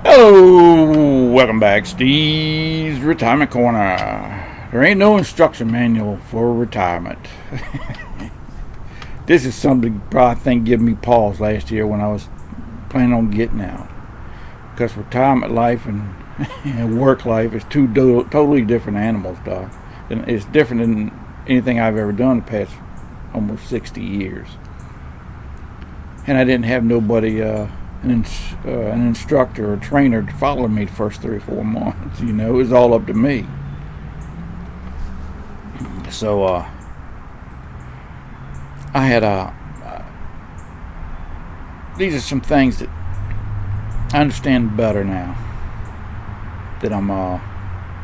Hello, welcome back, Steve's Retirement Corner. There ain't no instruction manual for retirement. This is something probably I think gave me pause last year when I was planning on getting out, because retirement life and, and work life is two totally different animals, Doc. And it's different than anything I've ever done the past almost 60 years. And I didn't have nobody. An instructor or trainer to follow me the first 3 or 4 months. It was all up to me. So I had these are some things that I understand better now that I'm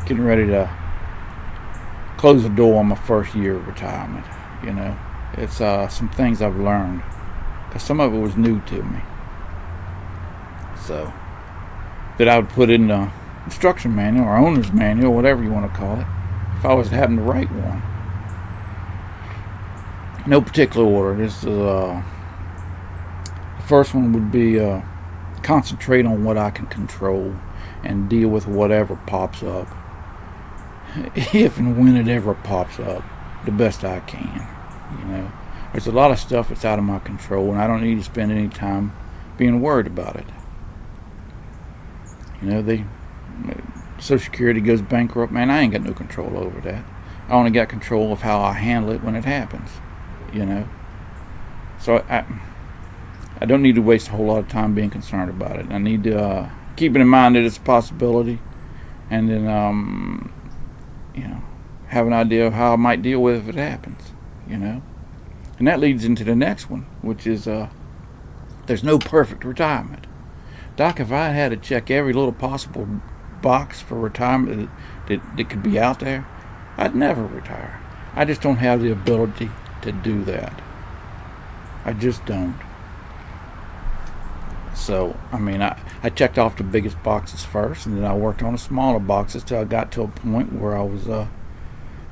getting ready to close the door on my first year of retirement. It's some things I've learned, because some of it was new to me. So that I would put in the instruction manual or owner's manual, whatever you want to call it, if I was having to write one. No particular order. This is the first one would be concentrate on what I can control and deal with whatever pops up, if and when it ever pops up, the best I can. There's a lot of stuff that's out of my control, and I don't need to spend any time being worried about it. Social Security goes bankrupt, man, I ain't got no control over that. I only got control of how I handle it when it happens, So I don't need to waste a whole lot of time being concerned about it. I need to keep it in mind that it's a possibility, and then, have an idea of how I might deal with it if it happens, And that leads into the next one, which is there's no perfect retirement. Doc, if I had to check every little possible box for retirement that could be out there, I'd never retire. I just don't have the ability to do that. I just don't. So, I checked off the biggest boxes first, and then I worked on the smaller boxes till I got to a point where I was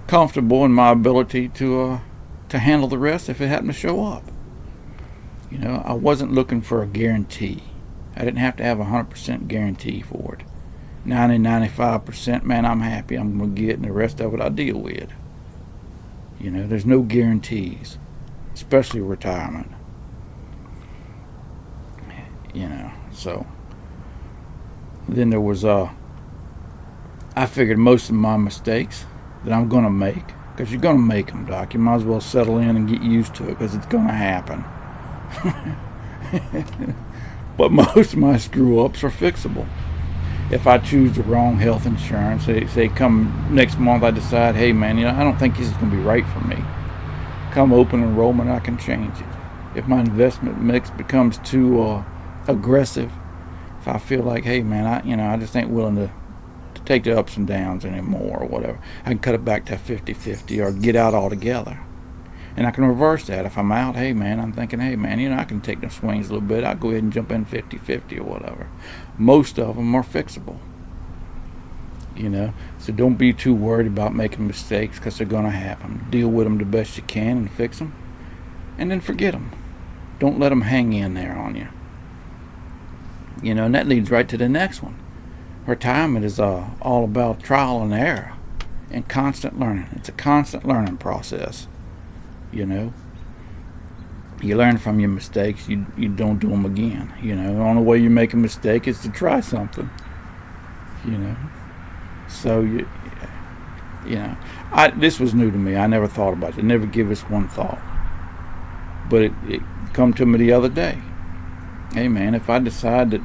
comfortable in my ability to handle the rest if it happened to show up. I wasn't looking for a guarantee. I didn't have to have a 100% guarantee for it. 95%, man, I'm happy I'm going to get, and the rest of it I'll deal with. There's no guarantees, especially retirement. So then there was I figured most of my mistakes that I'm going to make, because you're going to make them, Doc. You might as well settle in and get used to it, because it's going to happen. But most of my screw-ups are fixable. If I choose the wrong health insurance, say come next month I decide, hey man, I don't think this is going to be right for me. Come open enrollment, I can change it. If my investment mix becomes too aggressive, if I feel like, hey man, I just ain't willing to take the ups and downs anymore or whatever, I can cut it back to 50-50 or get out altogether. And I can reverse that. If I'm out, hey man, I'm thinking, hey man, I can take the swings a little bit. I'll go ahead and jump in 50-50 or whatever. Most of them are fixable. So don't be too worried about making mistakes, because they're going to happen. Deal with them the best you can and fix them. And then forget them. Don't let them hang in there on you. And that leads right to the next one. Retirement is all about trial and error and constant learning. It's a constant learning process. You learn from your mistakes. You don't do them again. The only way you make a mistake is to try something. So this was new to me. I never thought about it. I never give this one thought. But it come to me the other day. Hey man, if I decide that,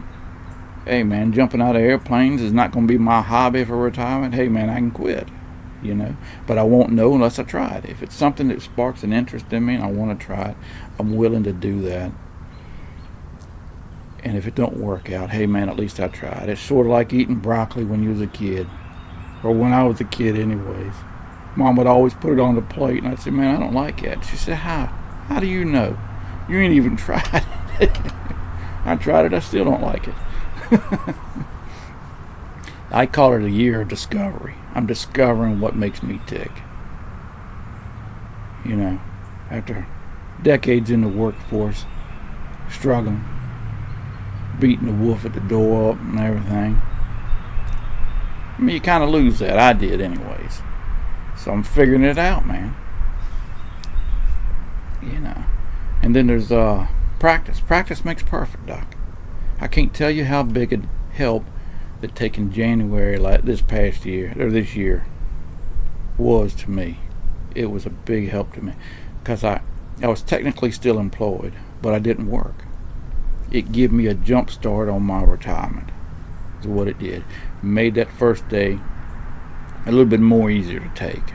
hey man, jumping out of airplanes is not going to be my hobby for retirement, hey man, I can quit. But I won't know unless I try it. If it's something that sparks an interest in me and I want to try it, I'm willing to do that. And if it don't work out, hey man, at least I tried. It's sort of like eating broccoli when you was a kid, or when I was a kid anyways. Mom would always put it on the plate, and I'd say, man, I don't like that. She said, how do you know? You ain't even tried it. I tried it, I still don't like it. I call it a year of discovery. I'm discovering what makes me tick. After decades in the workforce, struggling, beating the wolf at the door up and everything. I mean, you kind of lose that. I did anyways. So I'm figuring it out, man. You know. And then there's practice. Practice makes perfect, Doc. I can't tell you how big a help that taking January like this past year, or this year, was to me. It was a big help to me. Because I was technically still employed, but I didn't work. It gave me a jump start on my retirement. Is what it did. Made that first day a little bit more easier to take.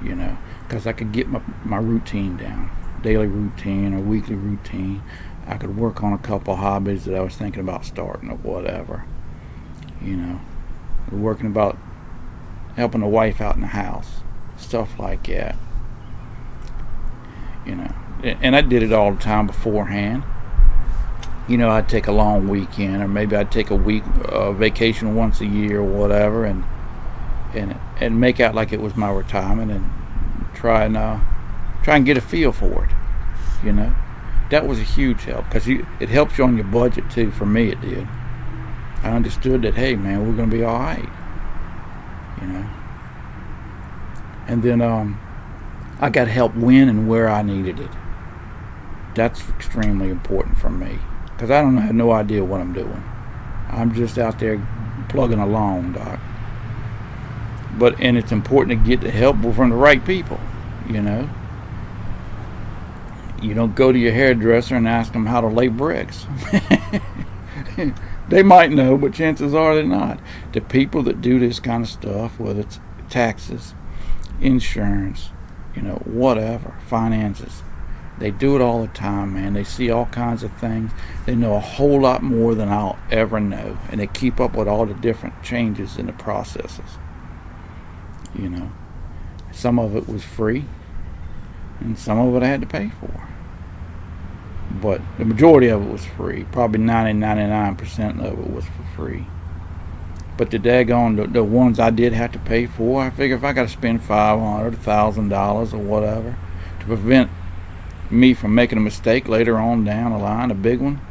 You know, because I could get my routine down. Daily routine or weekly routine. I could work on a couple hobbies that I was thinking about starting or whatever. You know, working about helping the wife out in the house. Stuff like that. You know, and I did it all the time beforehand. You know, I'd take a long weekend, or maybe I'd take a week vacation once a year or whatever, and make out like it was my retirement, and try and get a feel for it. You know, that was a huge help because it helps you on your budget too. For me, it did. I understood that, hey man, we're gonna be all right. You know, and then I got help when and where I needed it. That's extremely important for me because I don't have no idea what I'm doing. I'm just out there plugging along, Doc. And it's important to get the help from the right people, you know. You don't go to your hairdresser and ask them how to lay bricks. They might know, but chances are they're not. The people that do this kind of stuff, whether it's taxes, insurance, you know, whatever, finances, they do it all the time, man. They see all kinds of things. They know a whole lot more than I'll ever know, and they keep up with all the different changes in the processes. You know, some of it was free, and some of it I had to pay for. But the majority of it was free. Probably 99% of it was for free. But the ones I did have to pay for, I figure if I got to spend $500, $1,000 or whatever to prevent me from making a mistake later on down the line, a big one,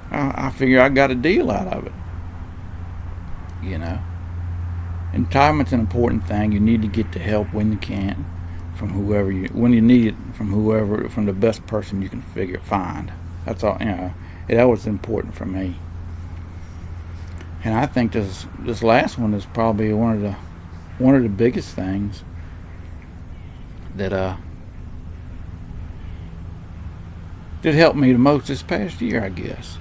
I figure I got a deal out of it. You know, retirement's an important thing. You need to get the help when you can, from when you need it, from the best person you can find. That's all. You know, that was important for me. And I think this last one is probably one of the biggest things that helped me the most this past year, I guess.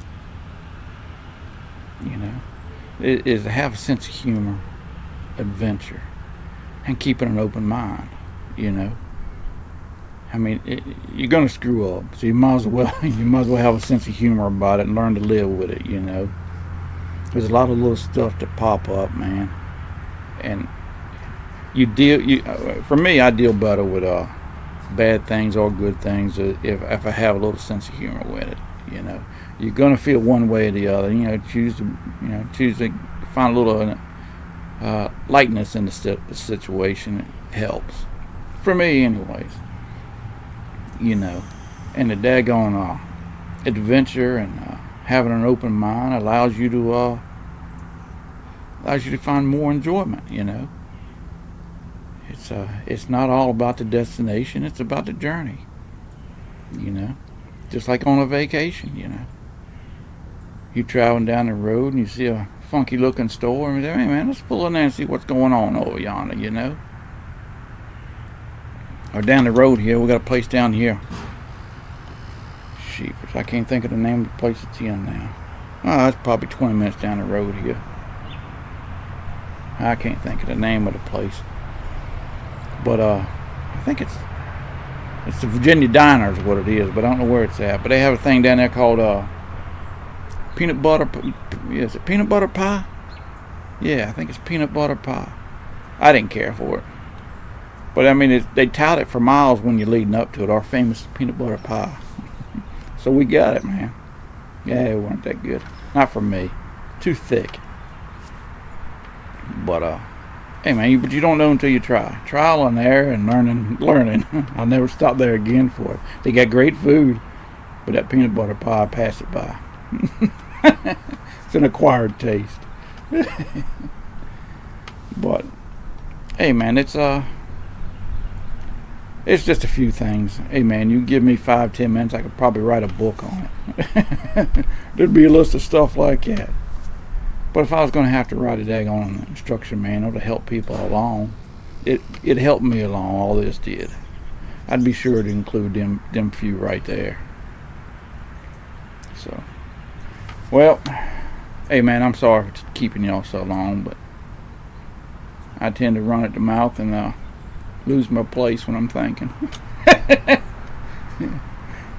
You know, it is to have a sense of humor, adventure, and keeping an open mind. You know, I mean, you're gonna screw up, so you might as well have a sense of humor about it and learn to live with it. You know, there's a lot of little stuff that pop up, man, and for me, I deal better with bad things or good things if I have a little sense of humor with it. You know, you're gonna feel one way or the other. You know, choose to find a little lightness in the situation. It helps. For me, anyways. You know, and the daggone adventure and having an open mind allows you to find more enjoyment. You know, it's not all about the destination; it's about the journey. You know, just like on a vacation. You know, you traveling down the road and you see a funky looking store and you say, "Hey man, let's pull in there and see what's going on over yonder." You know. Or down the road here, we got a place down here. Sheepers, I can't think of the name of the place it's in now. Oh, that's probably 20 minutes down the road here. I can't think of the name of the place. But I think it's the Virginia Diner is what it is, but I don't know where it's at. But they have a thing down there called peanut butter. Is it peanut butter pie? Yeah, I think it's peanut butter pie. I didn't care for it. But I mean, they tout it for miles when you're leading up to it. Our famous peanut butter pie. So we got it, man. Yeah, it wasn't that good. Not for me. Too thick. But hey man, but you don't know until you try. Trial and error and learning. I'll never stop there again for it. They got great food, but that peanut butter pie, pass it by. It's an acquired taste. But hey, man, it's just a few things. Hey, man, you give me 5-10 minutes, I could probably write a book on it. There'd be a list of stuff like that. But if I was going to have to write a daggone instruction manual to help people along, it helped me along. All this did. I'd be sure to include them few right there. So, well, hey, man, I'm sorry for keeping y'all so long, but I tend to run at the mouth and lose my place when I'm thinking. But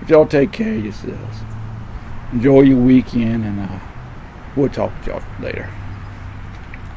y'all take care of yourselves. Enjoy your weekend, and we'll talk to y'all later.